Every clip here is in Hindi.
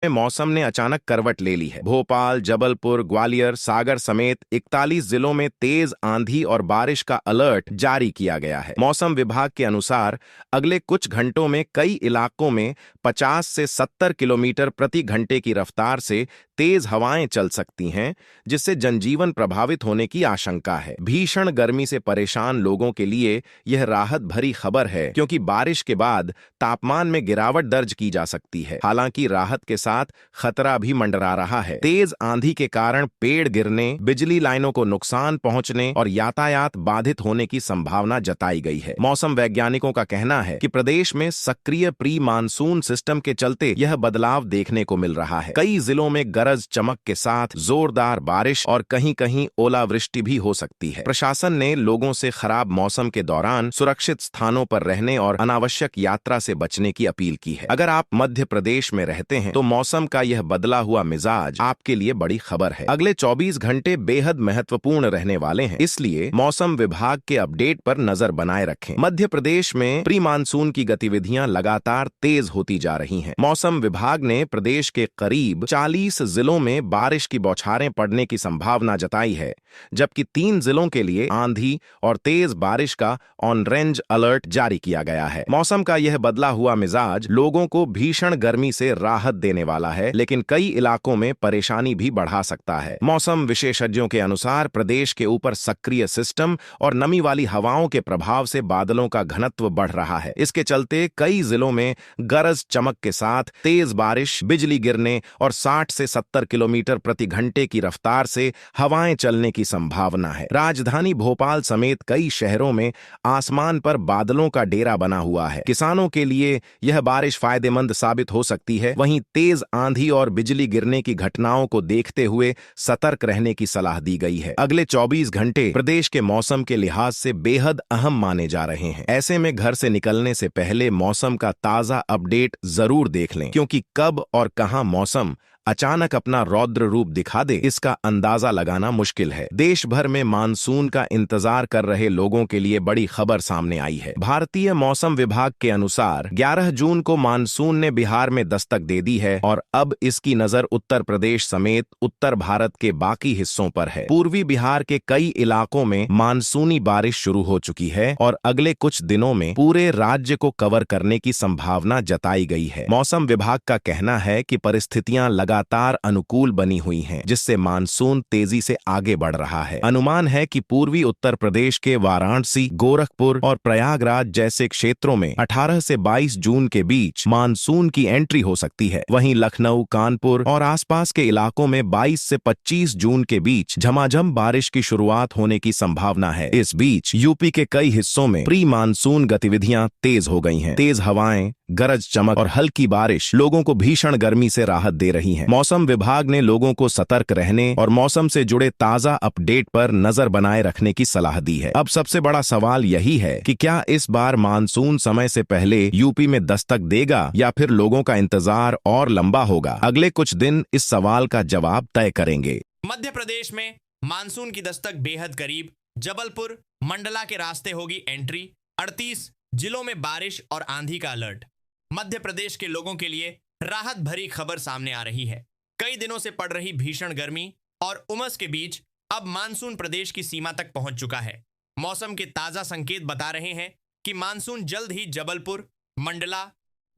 में मौसम ने अचानक करवट ले ली है। भोपाल, जबलपुर, ग्वालियर, सागर समेत 41 जिलों में तेज आंधी और बारिश का अलर्ट जारी किया गया है। मौसम विभाग के अनुसार अगले कुछ घंटों में कई इलाकों में 50 से 70 किलोमीटर प्रति घंटे की रफ्तार से तेज हवाएं चल सकती हैं, जिससे जनजीवन प्रभावित होने की आशंका है। भीषण गर्मी से परेशान लोगों के लिए यह राहत भरी खबर है, क्योंकि बारिश के बाद तापमान में गिरावट दर्ज की जा सकती है। हालांकि राहत के साथ खतरा भी मंडरा रहा है। तेज आंधी के कारण पेड़ गिरने, बिजली लाइनों को नुकसान पहुंचने और यातायात बाधित होने की संभावना जताई गई है। मौसम वैज्ञानिकों का कहना है कि प्रदेश में सक्रिय प्री मानसून सिस्टम के चलते यह बदलाव देखने को मिल रहा है। कई जिलों में गरज चमक के साथ जोरदार बारिश और कहीं-कहीं ओलावृष्टि भी हो सकती है। प्रशासन ने लोगों से खराब मौसम के दौरान सुरक्षित स्थानों पर रहने और अनावश्यक यात्रा से बचने की अपील की है। अगर आप मध्य प्रदेश में रहते हैं तो मौसम का यह बदला हुआ मिजाज आपके लिए बड़ी खबर है। अगले 24 घंटे बेहद महत्वपूर्ण रहने वाले हैं, इसलिए मौसम विभाग के अपडेट पर नजर बनाए रखें। मध्य प्रदेश में प्री मानसून की गतिविधियां लगातार तेज होती जा रही हैं। मौसम विभाग ने प्रदेश के करीब 40 जिलों में बारिश की बौछारें पड़ने की संभावना जताई है, जबकि 3 जिलों के लिए आंधी और तेज बारिश का ऑरेंज अलर्ट जारी किया गया है। मौसम का यह बदला हुआ मिजाज लोगों को भीषण गर्मी से राहत देने वाला है, लेकिन कई इलाकों में परेशानी भी बढ़ा सकता है। मौसम विशेषज्ञों के अनुसार प्रदेश के ऊपर सक्रिय सिस्टम और नमी वाली हवाओं के प्रभाव से बादलों का घनत्व बढ़ रहा है। इसके चलते कई जिलों में गरज चमक के साथ तेज बारिश, बिजली गिरने और 60 से 70 किलोमीटर प्रति घंटे की रफ्तार से हवाएं चलने की संभावना है। राजधानी भोपाल समेत कई शहरों में आसमान पर बादलों का डेरा बना हुआ है। किसानों के लिए यह बारिश फायदेमंद साबित हो सकती है। वहीं तेज आंधी और बिजली गिरने की घटनाओं को देखते हुए सतर्क रहने की सलाह दी गई है। अगले 24 घंटे प्रदेश के मौसम के लिहाज से बेहद अहम माने जा रहे हैं। ऐसे में घर से निकलने से पहले मौसम का ताजा अपडेट जरूर देख लें, क्योंकि कब और कहां मौसम अचानक अपना रौद्र रूप दिखा दे, इसका अंदाजा लगाना मुश्किल है। देश भर में मानसून का इंतजार कर रहे लोगों के लिए बड़ी खबर सामने आई है। भारतीय मौसम विभाग के अनुसार 11 जून को मानसून ने बिहार में दस्तक दे दी है और अब इसकी नजर उत्तर प्रदेश समेत उत्तर भारत के बाकी हिस्सों पर है। पूर्वी बिहार के कई इलाकों में मानसूनी बारिश शुरू हो चुकी है और अगले कुछ दिनों में पूरे राज्य को कवर करने की संभावना जताई गई है। मौसम विभाग का कहना है कि परिस्थितियां लगातार अनुकूल बनी हुई हैं, जिससे मानसून तेजी से आगे बढ़ रहा है। अनुमान है कि पूर्वी उत्तर प्रदेश के वाराणसी, गोरखपुर और प्रयागराज जैसे क्षेत्रों में 18 से 22 जून के बीच मानसून की एंट्री हो सकती है। वहीं लखनऊ, कानपुर और आसपास के इलाकों में 22 से 25 जून के बीच झमाझम बारिश की शुरुआत होने की संभावना है। इस बीच यूपी के कई हिस्सों में प्री मानसून गतिविधियां तेज हो गई हैं। तेज हवाएं, गरज चमक और हल्की बारिश लोगों को भीषण गर्मी से राहत दे रही है। मौसम विभाग ने लोगों को सतर्क रहने और मौसम से जुड़े ताजा अपडेट पर नजर बनाए रखने की सलाह दी है। अब सबसे बड़ा सवाल यही है कि क्या इस बार मानसून समय से पहले यूपी में दस्तक देगा या फिर लोगों का इंतजार और लंबा होगा? अगले कुछ दिन इस सवाल का जवाब तय करेंगे। मध्य प्रदेश में मानसून की दस्तक बेहद करीब। जबलपुर, मंडला के रास्ते होगी एंट्री। 38 जिलों में बारिश और आंधी का अलर्ट। मध्य प्रदेश के लोगों के लिए राहत भरी खबर सामने आ रही है। कई दिनों से पड़ रही भीषण गर्मी और उमस के बीच अब मानसून प्रदेश की सीमा तक पहुंच चुका है। मौसम के ताजा संकेत बता रहे हैं कि मानसून जल्द ही जबलपुर, मंडला,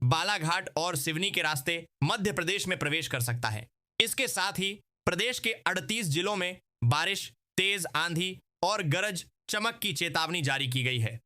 बालाघाट और सिवनी के रास्ते मध्य प्रदेश में प्रवेश कर सकता है। इसके साथ ही प्रदेश के 38 जिलों में बारिश, तेज आंधी और गरज चमक की चेतावनी जारी की गई है।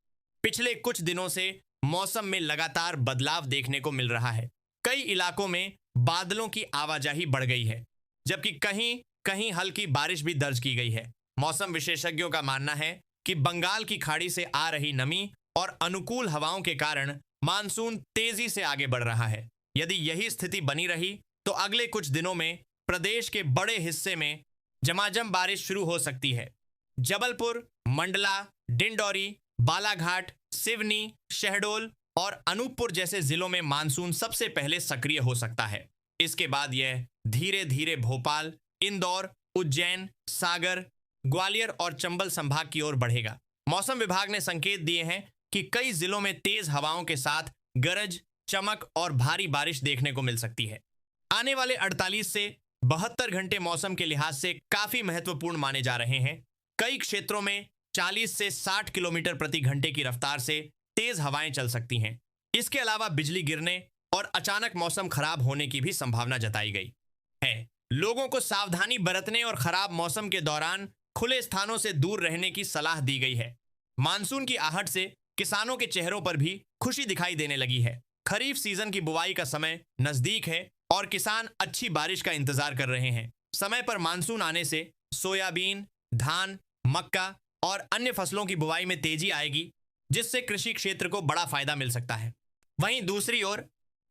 पिछले कुछ दिनों से मौसम में लगातार बदलाव देखने को मिल रहा है। कई इलाकों में बादलों की आवाजाही बढ़ गई है, जबकि कहीं कहीं हल्की बारिश भी दर्ज की गई है। मौसम विशेषज्ञों का मानना है कि बंगाल की खाड़ी से आ रही नमी और अनुकूल हवाओं के कारण मानसून तेजी से आगे बढ़ रहा है। यदि यही स्थिति बनी रही तो अगले कुछ दिनों में प्रदेश के बड़े हिस्से में झमाझम बारिश शुरू हो सकती है। जबलपुर, मंडला, डिंडौरी, बालाघाट, सिवनी, शहडोल और अनूपपुर जैसे जिलों में मानसून सबसे पहले सक्रिय हो सकता है। इसके बाद यह धीरे धीरे भोपाल, इंदौर, उज्जैन, सागर, ग्वालियर और चंबल संभाग की ओर बढ़ेगा। मौसम विभाग ने संकेत दिए हैं कि कई जिलों में तेज हवाओं के साथ गरज, चमक और भारी बारिश देखने को मिल सकती है। आने वाले 48 से 72 घंटे मौसम के लिहाज से काफी महत्वपूर्ण माने जा रहे हैं। कई क्षेत्रों में 40 से 60 किलोमीटर प्रति घंटे की रफ्तार से तेज हवाएं चल सकती हैं। इसके अलावा बिजली गिरने और अचानक मौसम खराब होने की भी संभावना जताई गई है। लोगों को सावधानी बरतने और खराब मौसम के दौरान खुले स्थानों से दूर रहने की सलाह दी गई है। मानसून की आहट से किसानों के चेहरों पर भी खुशी दिखाई देने लगी है। खरीफ सीजन की बुवाई का समय नजदीक है और किसान अच्छी बारिश का इंतजार कर रहे हैं। समय पर मानसून आने से सोयाबीन, धान, मक्का और अन्य फसलों की बुवाई में तेजी आएगी, जिससे कृषि क्षेत्र को बड़ा फायदा मिल सकता है। वहीं दूसरी ओर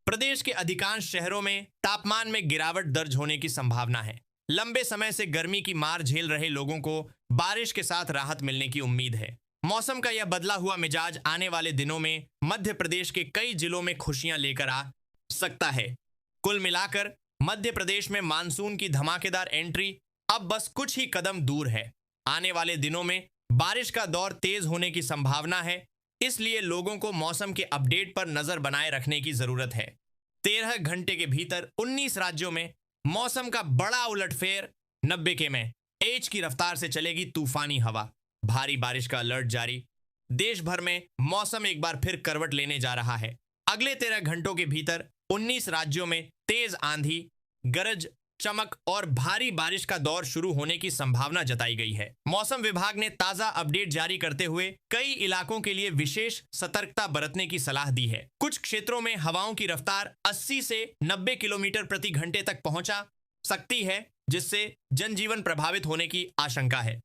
प्रदेश के अधिकांश शहरों में तापमान में गिरावट दर्ज होने की संभावना है। लंबे समय से गर्मी की मार झेल रहे लोगों को बारिश के साथ राहत मिलने की उम्मीद है। मौसम का यह बदला हुआ मिजाज आने वाले दिनों में मध्य प्रदेश के कई जिलों में खुशियां लेकर आ सकता है। कुल मिलाकर मध्य प्रदेश में मानसून की धमाकेदार एंट्री अब बस कुछ ही कदम दूर है। आने वाले दिनों में बारिश का दौर तेज होने की संभावना है, इसलिए लोगों को मौसम के अपडेट पर नजर बनाए रखने की जरूरत है। 13 घंटे के भीतर 19 राज्यों में मौसम का बड़ा उलटफेर। 90 के में एच की रफ्तार से चलेगी तूफानी हवा। भारी बारिश का अलर्ट जारी। देश भर में मौसम एक बार फिर करवट लेने जा रहा है। अगले 13 घंटों के भीतर 19 राज्यों में तेज आंधी, गरज, चमक और भारी बारिश का दौर शुरू होने की संभावना जताई गई है। मौसम विभाग ने ताजा अपडेट जारी करते हुए कई इलाकों के लिए विशेष सतर्कता बरतने की सलाह दी है। कुछ क्षेत्रों में हवाओं की रफ्तार 80 से 90 किलोमीटर प्रति घंटे तक पहुंचा सकती है, जिससे जनजीवन प्रभावित होने की आशंका है।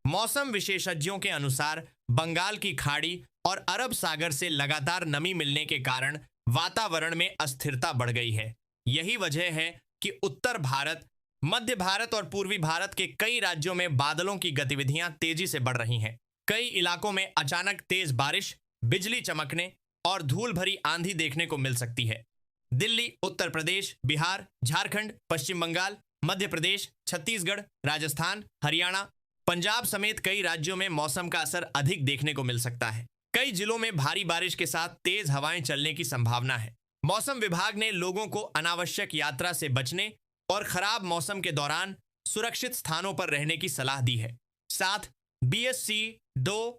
मौसम विशेषज्ञों के अनुसार बंगाल की खाड़ी और अरब सागर से लगातार नमी मिलने के कारण वातावरण में अस्थिरता बढ़ गई है। यही वजह है कि उत्तर भारत, मध्य भारत और पूर्वी भारत के कई राज्यों में बादलों की गतिविधियां तेजी से बढ़ रही हैं। कई इलाकों में अचानक तेज बारिश, बिजली चमकने और धूल भरी आंधी देखने को मिल सकती है। दिल्ली, उत्तर प्रदेश, बिहार, झारखंड, पश्चिम बंगाल, मध्य प्रदेश, छत्तीसगढ़, राजस्थान, हरियाणा, पंजाब समेत कई राज्यों में मौसम का असर अधिक देखने को मिल सकता है। कई जिलों में भारी बारिश के साथ तेज हवाएं चलने की संभावना है। मौसम विभाग ने लोगों को अनावश्यक यात्रा से बचने और खराब मौसम के दौरान सुरक्षित स्थानों पर रहने की सलाह दी है। साथ BSC 2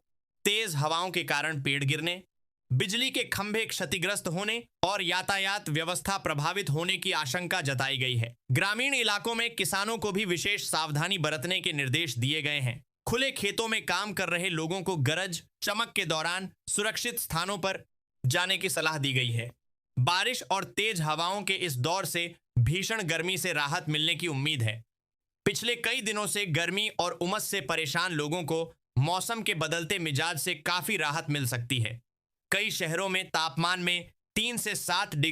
तेज हवाओं के कारण पेड़ गिरने, बिजली के खंभे क्षतिग्रस्त होने और यातायात व्यवस्था प्रभावित होने की आशंका जताई गई है। ग्रामीण इलाकों में किसानों को भी विशेष सावधानी बरतने के निर्देश दिए गए हैं। खुले खेतों में काम कर रहे लोगों को गरज, चमक के दौरान सुरक्षित स्थानों पर जाने की सलाह दी गई है। बारिश और तेज हवाओं के इस दौर से भीषण गर्मी से राहत मिलने की उम्मीद है। पिछले कई दिनों से गर्मी और उमस से परेशान लोगों को मौसम के बदलते मिजाज से काफी राहत मिल सकती है। कई शहरों में तापमान में 3 से 7 डिग्री